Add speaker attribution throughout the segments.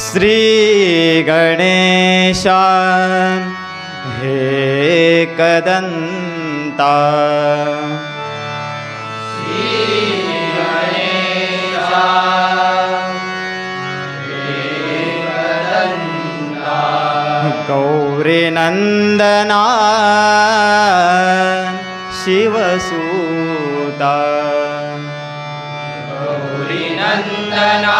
Speaker 1: श्री गणेशा हे कदंता
Speaker 2: श्री गणेशा हे कदंता
Speaker 1: गौरी नंदना शिवसूता
Speaker 2: गौरी नंदना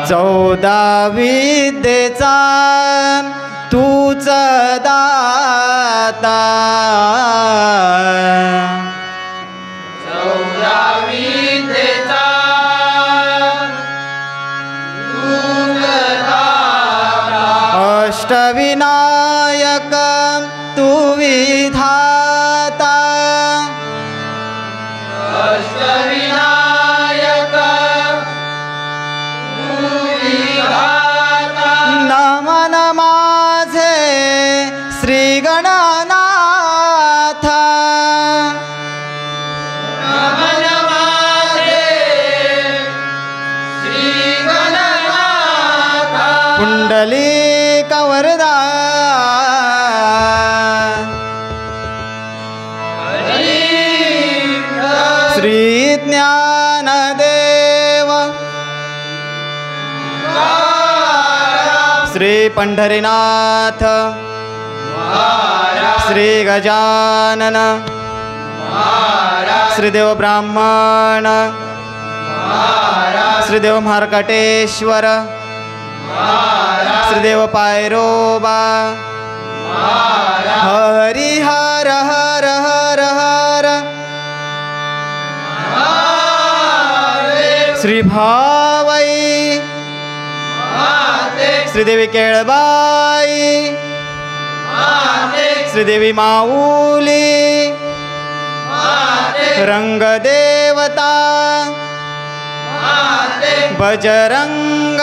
Speaker 1: चौदा विद्येचा तूच दाता
Speaker 2: चौदा विद्येचा तूच दाता
Speaker 1: अष्टविनायक तू विधाता
Speaker 2: अष्टविनायक
Speaker 1: नमन माझे श्री गणनाथ
Speaker 2: नमन माझे श्री गणनाथ
Speaker 1: पुंडलिक वरदा श्री ज्ञानदेव श्री पंढरीनाथ श्री गजानन श्रीदेव ब्राह्मण श्रीदेव मार्कटेश्वर श्रीदेव पायरोबा हरि हर हर हर हर श्री भावई श्रीदेवी केळबाई श्रीदेवी माऊली रंगदेवता बजरंग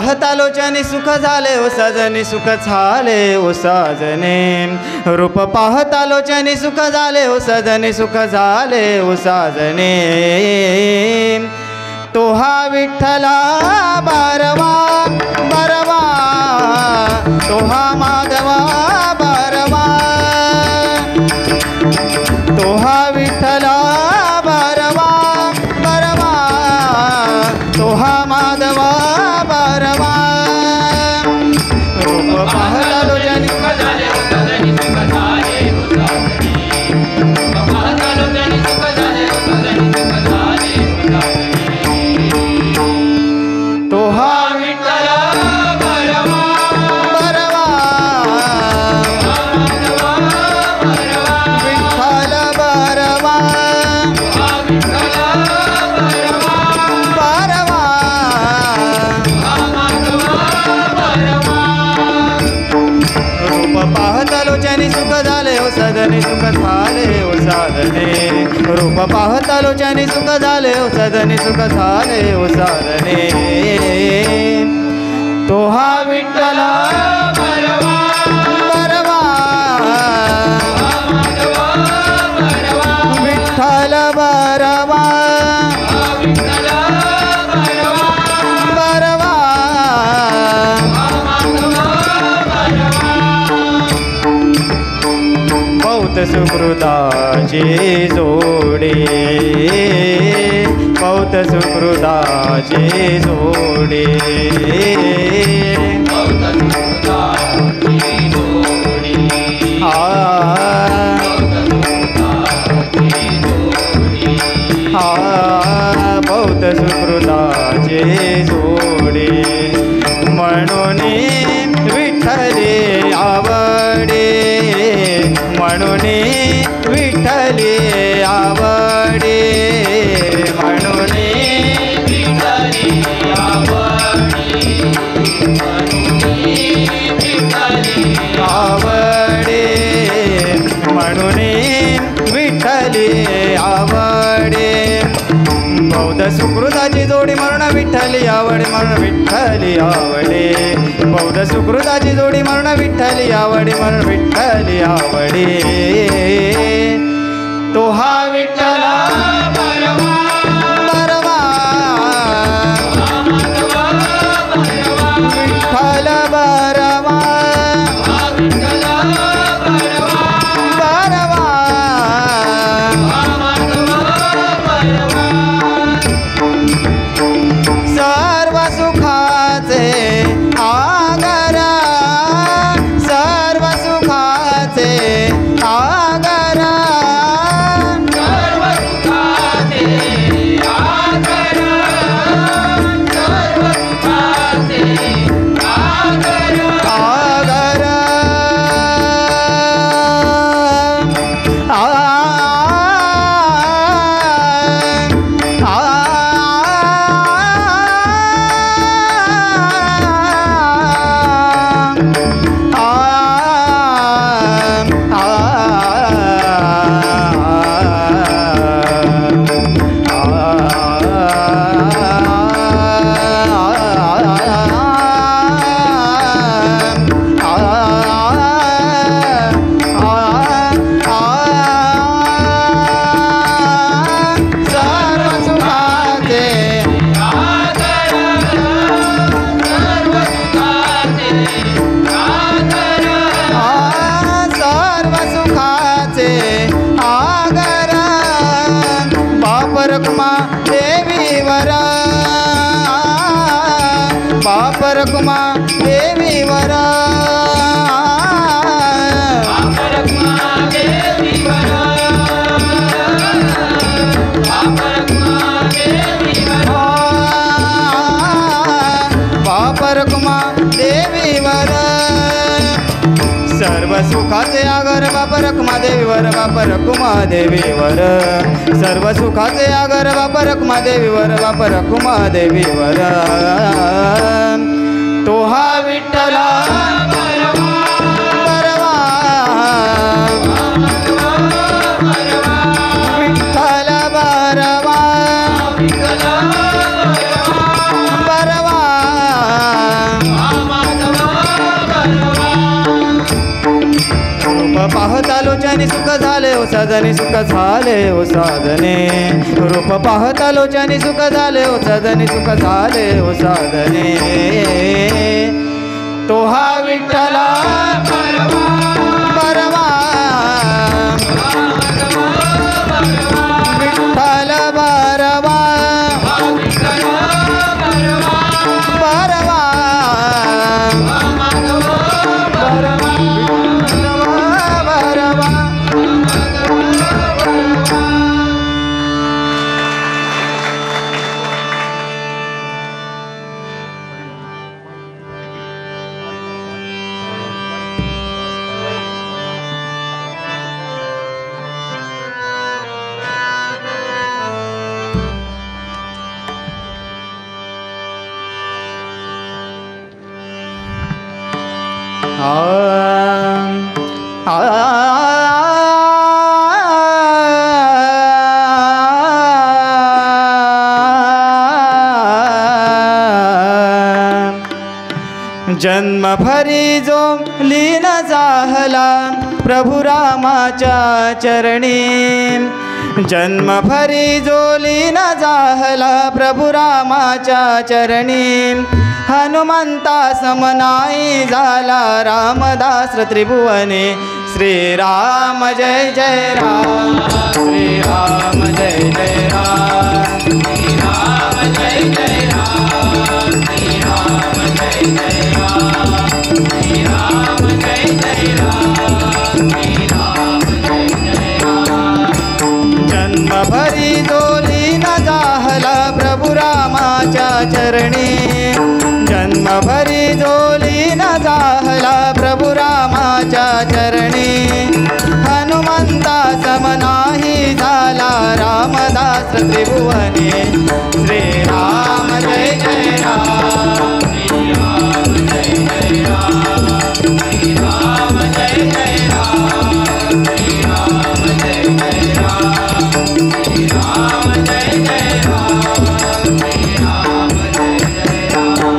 Speaker 1: पाहता लोचनी सुख झाले ओ सजनी सुख झाले ओ साजने रूप पाहता लोचनी सुख झाले ओ सजनी सुख झाले ओ साजने तो हा विठ्ठला बारवा बारवा तो हा माधवा बारवा तो हा विठ्ठला बारवा बारवा तो हा माधवा बारवा रूप पाहता लोचनी
Speaker 2: सुख झाले ओ सजनी सुख झाले ओ साजने पाहता लोचनी सुख झाले ओ सजनी सुख झाले ओ साजने
Speaker 1: तो हा
Speaker 2: विठ्ठला बरवा
Speaker 1: बरवा
Speaker 2: माधवा बरवा
Speaker 1: विठ्ठल बरवा
Speaker 2: विठ्ठला बरवा
Speaker 1: बरवा
Speaker 2: माधवा बरवा
Speaker 1: रूप पाहता लोचनी सुख झाले ओ सजनी सुख झाले ओ साधने रूप पाहता लोचनी सुख झाले ओ सजनी सुख झाले ओ साधने तो हा विठ्ठला
Speaker 2: बरवा
Speaker 1: बरवा
Speaker 2: माधवा बरवा
Speaker 1: विठ्ठल बरवा
Speaker 2: विठ्ठला बरवा
Speaker 1: बरवा
Speaker 2: माधवा बरवा
Speaker 1: बहुत सुकृताची जोडे बहुत सुकृताची जोडे आ बहुत सुकृताचे जोडे म्हणून विठ्ठले आवडे म्हणून विठ्ठले आवडे म्हणून आवडे म्हणून विठ्ठले आवडे बौद्ध सुकृताची जोडी म्हणून विठ्ठली आवडे म्हणून विठ्ठली आवडे बौद्ध सुकृताची जोडी म्हणून विठ्ठली आवडे म्हणून विठ्ठली आवडे तो हा विठ्ठला बरवा विठ्ठल बरवा बरवा सर्व सुखाचे आगर सर्व सुखाचे आगर आगर रखुमा देवीवर बाप रखुमा देवीवर बाप रखुमा देवीवर सर्व सुखाचे आगर बाप रखुमा देवीवर बाप रखुमा देवीवर सर्व सुखाचे आगर बाप रखुमा देवीवर बाप रखुमा देवीवर तो हा विठ्ठला बरवा विठ्ठल बरवा बरवा रूप पाहता लोचनी सुख झाले ओ सजनी सुख झाले ओ साधने रूप पाहता लोचनी सुख झाले ओ सजनी सुख झाले ओ साधने तो हा विठ्ठला परवा विठ्ठल बरवा जन्म भरी जो लीन झाला प्रभु रामाच्या चरणी जन्म भरी जो लीन झाला प्रभु रामाच्या चरणी हनुमंता समनाई झाला रामदास त्रिभुवने श्रीराम जय जय राम श्रीराम जय जय राम श्रीराम जय जय राम श्रीराम जय जय राम श्रीराम जय जय राम श्रीराम जय जय राम जन्म भरी दोली न जाहला प्रभु रामाच्या चरणी जन्म भरी दोली न जाहला प्रभु रामाच्या चरणी हनुमंता समनाही झाला रामदास त्रिभुवने श्रीराम जय जय राम श्रीराम जय जय राम श्रीराम जय जय राम श्रीराम जय जय राम श्रीराम जय जय राम श्रीराम जय जय राम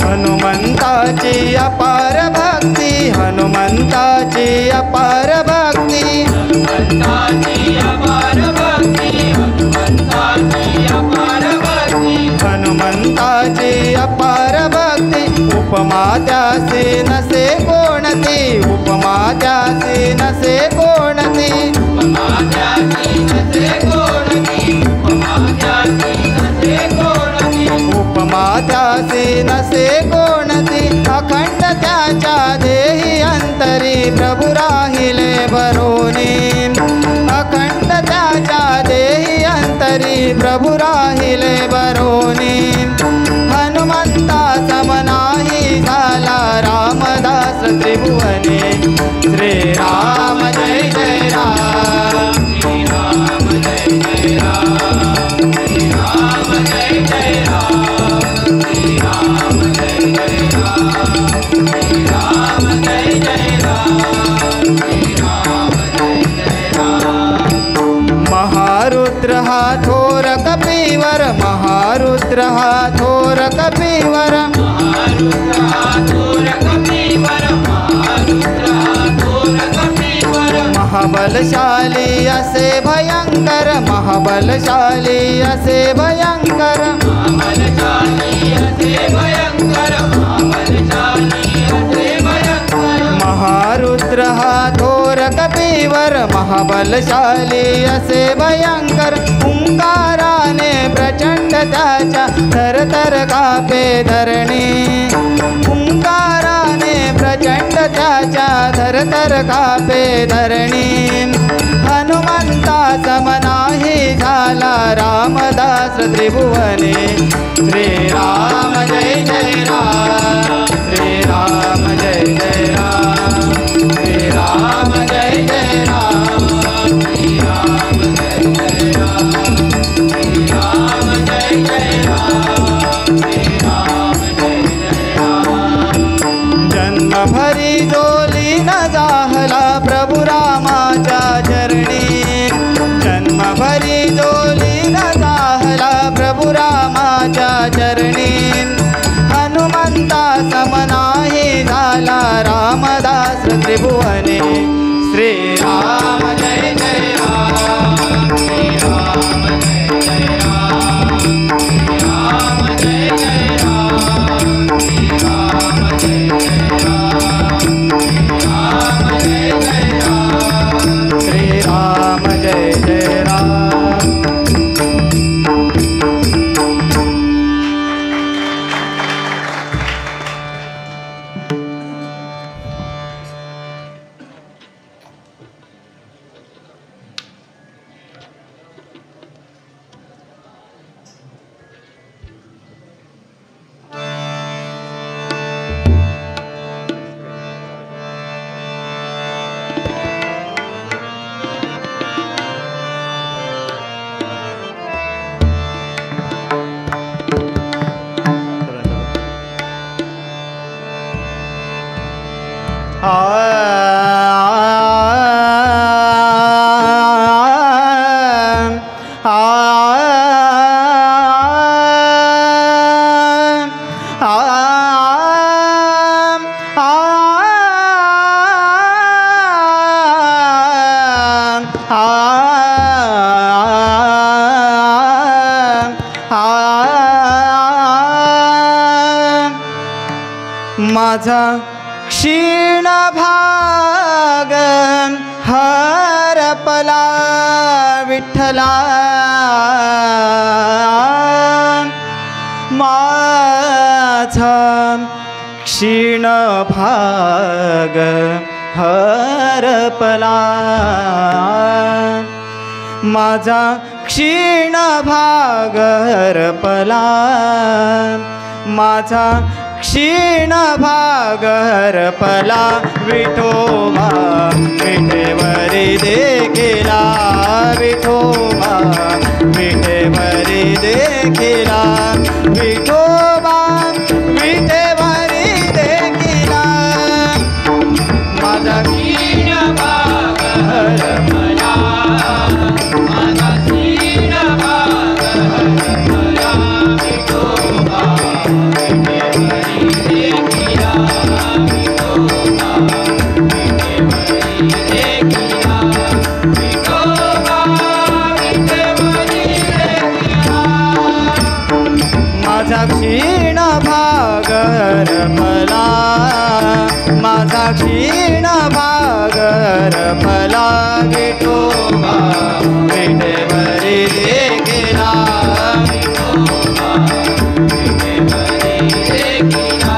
Speaker 1: हनुमंताची अपार भक्ती हनुमंताची अपार भक्ती हनुमंताची अपार भक्ती हनुमंताची अपार भक्ती हनुमंताची अपार भक्ती उपमा त्यासी नसे कोणती उपमा त्यासी नसे कोणती उपमा त्यासी नसे कोणती उपमा त्यासी नसे कोणती उपमा त्यासी नसे कोणती अखंड त्याच्या देही अंतरी प्रभु राहिले भरोनी अखंड त्याच्या देही अंतरी प्रभु राहिले भरोनी हनुमंता समनाही झाला रामदास त्रिभुवने श्रीराम जय जय राम श्रीराम जय जय राम श्रीराम जय जय राम श्रीराम जय जय राम श्रीराम जय जय राम श्रीराम जय जय राम महारुद्र हा थोर कपीवर महारुद्र हा थोर कपीवर महारुद्र हा थोर कपीवर महारुद्र हा थोर कपीवर महाबलशाली असे भयंकर महाबलशाली असे भयंकर महाबलशाली असे भयंकर महाबलशाली असे भयंकर महारुद्र हा थोर कपीवर महाबलशाली असे भयंकर ओंकाराने प्रचंड त्याच्या थरथर कापे धरणी ओंकाराने प्रचंड त्याच्या थरथर कापे धरणी हनुमंता समनाही झाला रामदास त्रिभुवने श्रीराम जय जय राम श्रीराम जय जय राम श्रीराम जय जय राम श्रीराम जय जय राम श्रीराम जय जय राम श्रीराम जय जय राम जन्म भरी दोली न जाहला प्रभु रामाच्या चरणी जन्म भरी दोली न जाहला प्रभु रामाच्या चरणी हनुमंता समनाही झाला रामदास त्रिभुवने श्रीराम जय जय राम
Speaker 2: श्रीराम जय जय राम श्रीराम जय जय राम श्रीराम जय जय राम श्रीराम जय जय राम
Speaker 1: माझा क्षीण भाग हरपला विठ्ठला माझा क्षीण भाग हरपला माझा क्षीण भाग हरपला माझा क्षीण भाग हरपला विठोबा विठेवरी देखिला विठोबा विठेवरी देखिला विठोबा विठेवरी देखिला माझा
Speaker 2: क्षीण भाग हरपला माझा क्षीण भाग हरपला विठोबा
Speaker 1: माझा क्षीण भाग हरपला माझा क्षीण भाग हरपला विठोबा विठेवरी देखिला
Speaker 2: विठोबा विठेवरी देखिला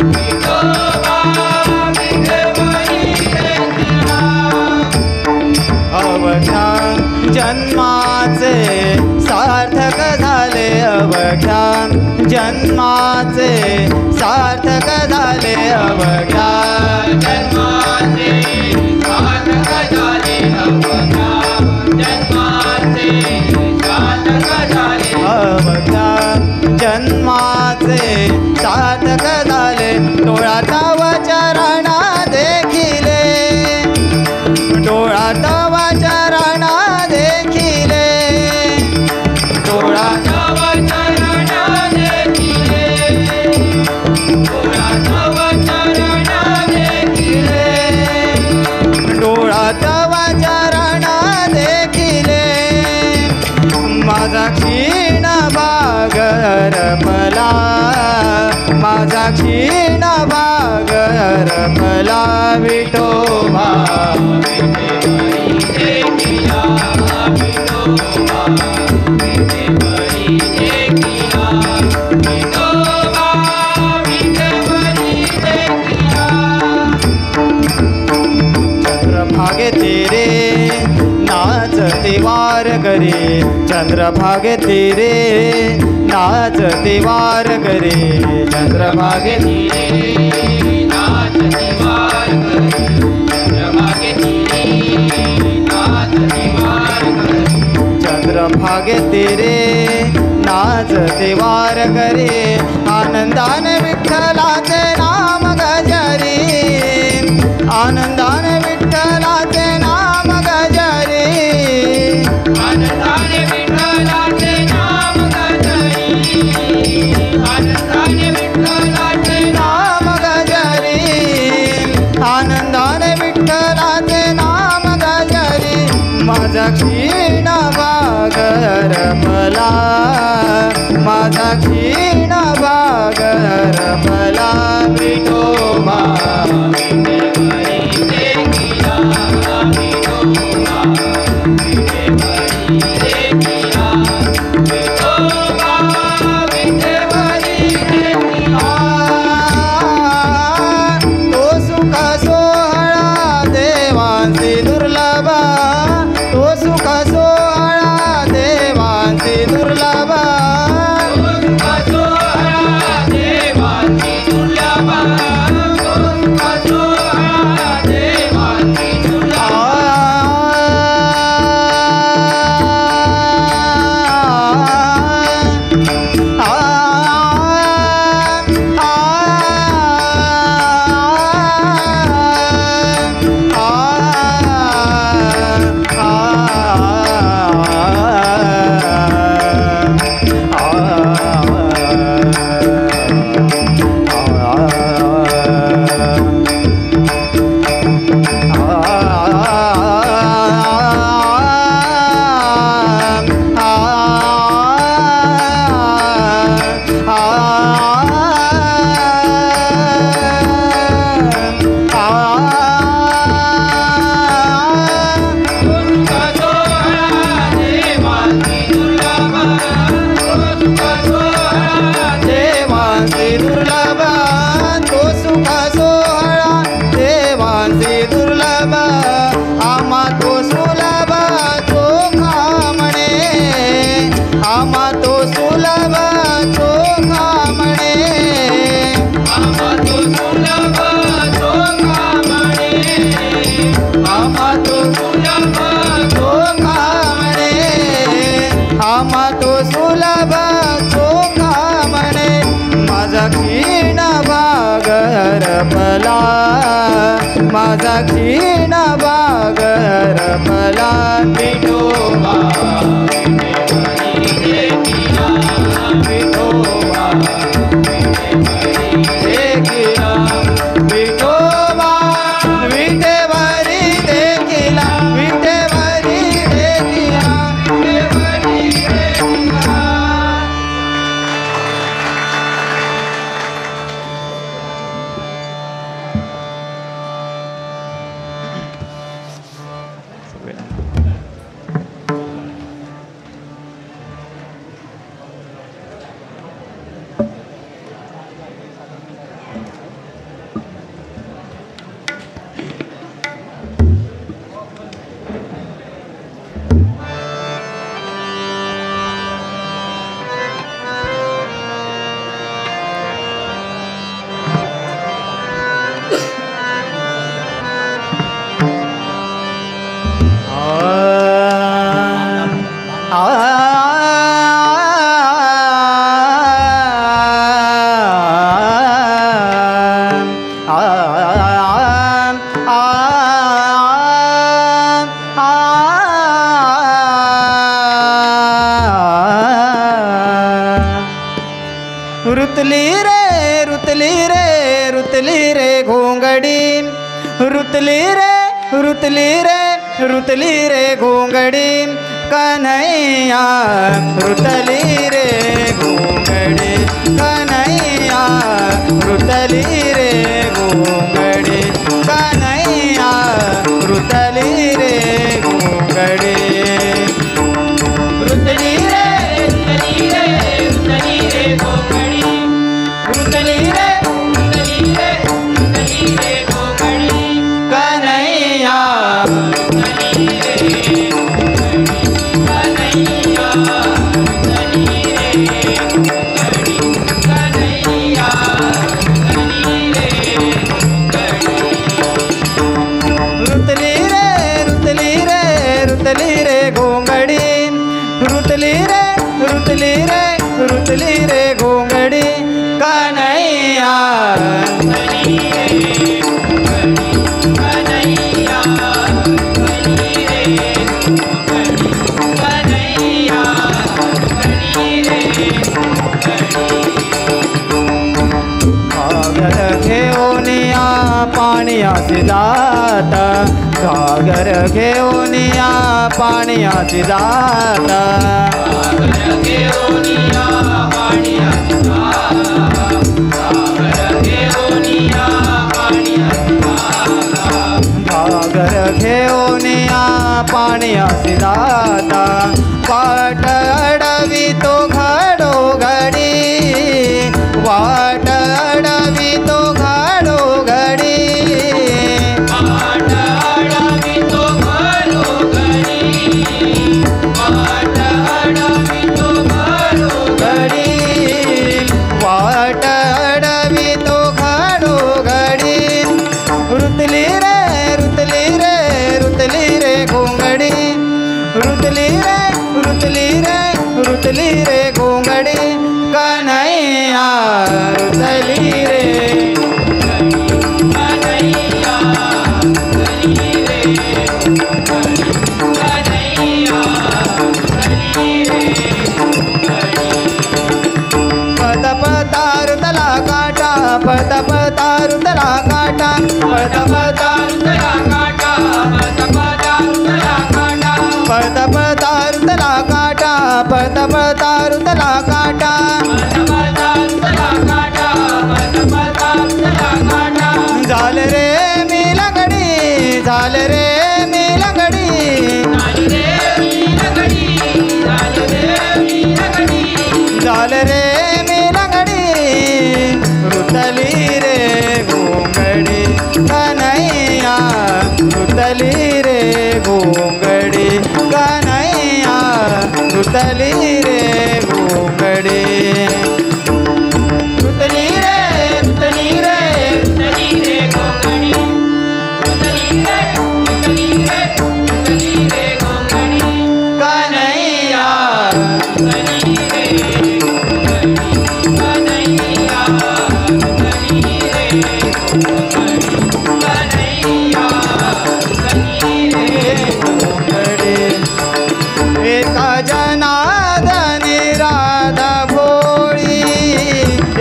Speaker 2: विठोबा विठेवरी देखिला
Speaker 1: अवघ्या जन्माचे सार्थक झाले अवघ्या जन्माचे सार्थक झाले अवघ्या
Speaker 2: जन्माचे सार्थक झाले अवघ्या जन्माचे सार्थक झाले
Speaker 1: अवघ्या जन्माचे सार्थक झाले डोळा तव चरणा देखिले डोळा तव चरणा देखिले डोळा
Speaker 2: तव चरण देखिले डोळा तव चरण देखिले
Speaker 1: डोळा तव चरण देखिले माझा क्षीण भाग हरपला माझा क्षीण भाग हरपला विठोबा
Speaker 2: विठेवरी देखिला विठोबा विठेवरी देखिला विठोबा विठेवरी देखिला
Speaker 1: चंद्रभागे तेरे नाचते वार करे चंद्रभागे तेरे नाचते वार करे चंद्रभागे
Speaker 2: नाचती वार करे चंद्रभागे नाचती वार करे
Speaker 1: चंद्रभागे तेरे नाचते वार करे आनंदाने विठ्ठलाचे नाम गजारी आनंदाने विठ्ठलाचे नाम गजारी
Speaker 2: आनंदाने विठ्ठलाचे नाम गजारी आनंदाने विठ्ठलाचे
Speaker 1: नाम गजारी आनंदाने माझा क्षीण भाग हरपला, माझा क्षीण भाग हरपला. विठोबा हरपला, माझा क्षीण भाग हरपला. विठोबा विठोबा देखिला, विठोबा विठेवरी देखिला, विठेवरी देखिला, विठेवरी देखिला. रुतली रे रुतली रे रुतली रे घोंगडी, रुतली रे रुतली रे रुतली रे घोंगडी. कन्हैया रुतली रे घोंगडी, कन्हैया रुतली रे घोंगडी, कन्हैया रुतली रे घोंगडी. रुतली रे रुतली रे रुतली रे घोंगडी, रुतली रे रुतली रे रुतली रे घोंगडी. कन्हैया रुतली रे घोंगडी, कन्हैया रुतली रे घोंगडी, कन्हैया रुतली रे घोंगडी. पाण्यासी जात घागर घेऊन या पाण्यासी जात
Speaker 2: घागर घेऊन या पाण्यासी जात घागर घेऊन या पाण्यासी जात
Speaker 1: घागर घेऊन या पाण्यासी जात वाट अडवी तो घडोघडी वाट अडवी तो घडोघडी
Speaker 2: वाट अडवी तो घडोघडी वाट अडवी तो घडोघडी
Speaker 1: वाट अडवी तो घडोघडी रुतली रे रुतली रे रुतली रे घोंगडी रुतली रे रुतली रे रुतली रे घोंगडी कन्हैया रुतली रे
Speaker 2: कन्हैया रुतली रे कन्हैया रुतली रे
Speaker 1: पद पतारुतला काटा पद पतारुतला काटा पद
Speaker 2: रुतला काटा
Speaker 1: पद पतारुतला काटा पद पतारुतला काटा झाल रे मी लंगडी झाल रे मी लंगडी झाल रे मी लंगडी रुतली रे घोंगडी कन्हैया रुतली रे घोंगडी कन्हैया रुतली रे घोंगडी रुतली रे रुतली रे
Speaker 2: रुतली रे घोंगडी रुतली रे रुतली रे रुतली रे घोंगडी
Speaker 1: कन्हैया
Speaker 2: रुतली रे कन्हैया रुतली रे कन्हैया रुतली रे
Speaker 1: घोंगडी एका जनार्दनी राधा भोळी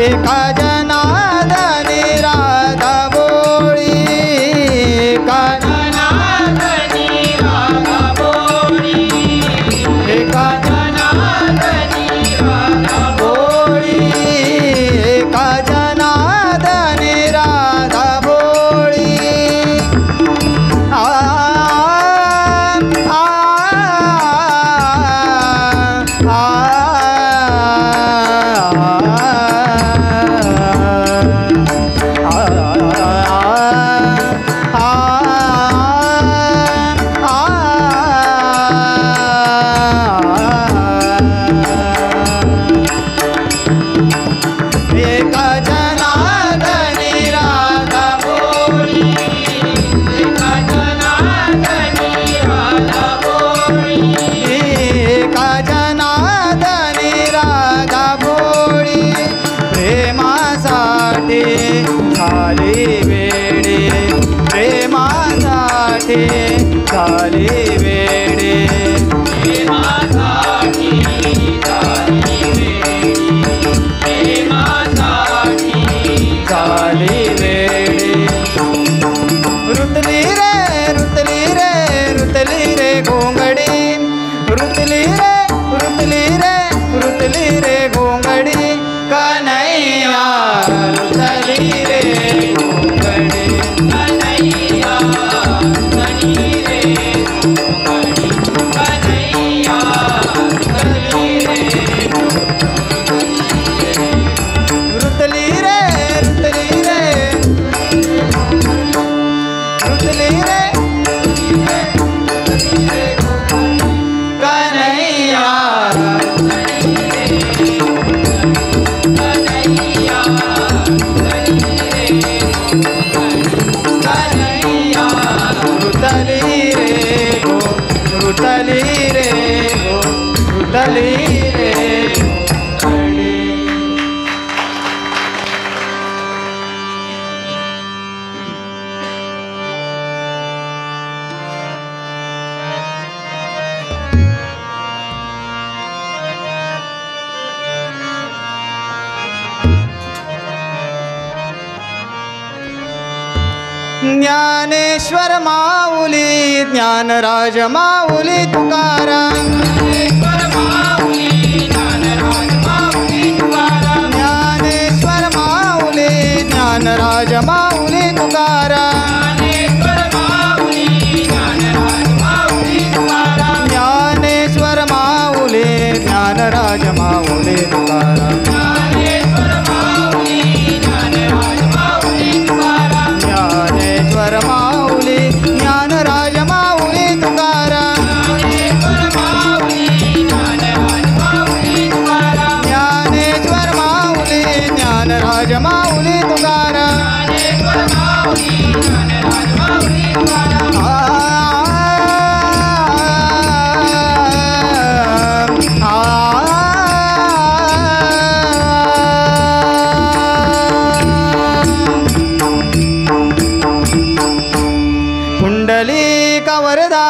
Speaker 1: एका जनार्दनी राधा भोळी एका
Speaker 2: जनार्दनी राधा भोळी
Speaker 1: एका
Speaker 2: जनार्दनी राधा
Speaker 1: भोळी एका जनार्दनी राधा भोळी आ आ एका जनार्दनी राधा
Speaker 2: भोळी एका जनार्दनी राधा भोळी
Speaker 1: एका जनार्दनी राधा भोळी प्रेमासाठी झाली वेडी प्रेमासाठी झाली वेडी
Speaker 2: प्रेमासाठी झाली वेडी प्रेमासाठी
Speaker 1: झाली वेडी रुतली रे रुतली रे रुतली रे घोंगडी रुतली रे रुतली रे रुतली रे घोंगडी कन्हैया रुतली रे घोंगडी
Speaker 2: कन्हैया रुतली रे कन्हैया रुतली रे
Speaker 1: रुतली रे रुतली रे रुतली रे कन्हैया रुतली रे गो रुतली रे गो रुतली रे घोंगडी ज्ञानेश्वर माऊली ज्ञानराज माऊली तुकाराम
Speaker 2: ज्ञानेश्वर माऊली ज्ञानराज माऊली तुकाराम
Speaker 1: ज्ञानेश्वर माऊली ज्ञानराज माऊली तुकाराम
Speaker 2: ज्ञानेश्वर माऊली ज्ञानराज माऊली तुकाराम
Speaker 1: ज्ञानेश्वर माऊली ज्ञानराज माऊली तुकाराम
Speaker 2: ज्ञानेश्वर माऊली ज्ञानराज माऊली तुकाराम
Speaker 1: ज्ञानेश्वर माऊली ज्ञानराज माऊली तुकाराम
Speaker 2: ज्ञानेश्वर माऊली ज्ञानराज माऊली तुकाराम
Speaker 1: ज्ञानेश्वर माऊली ज्ञानराज माऊली तुकाराम
Speaker 2: ज्ञानेश्वर माऊली ज्ञानराज माऊली तुकाराम
Speaker 1: पुंडलिक वरदा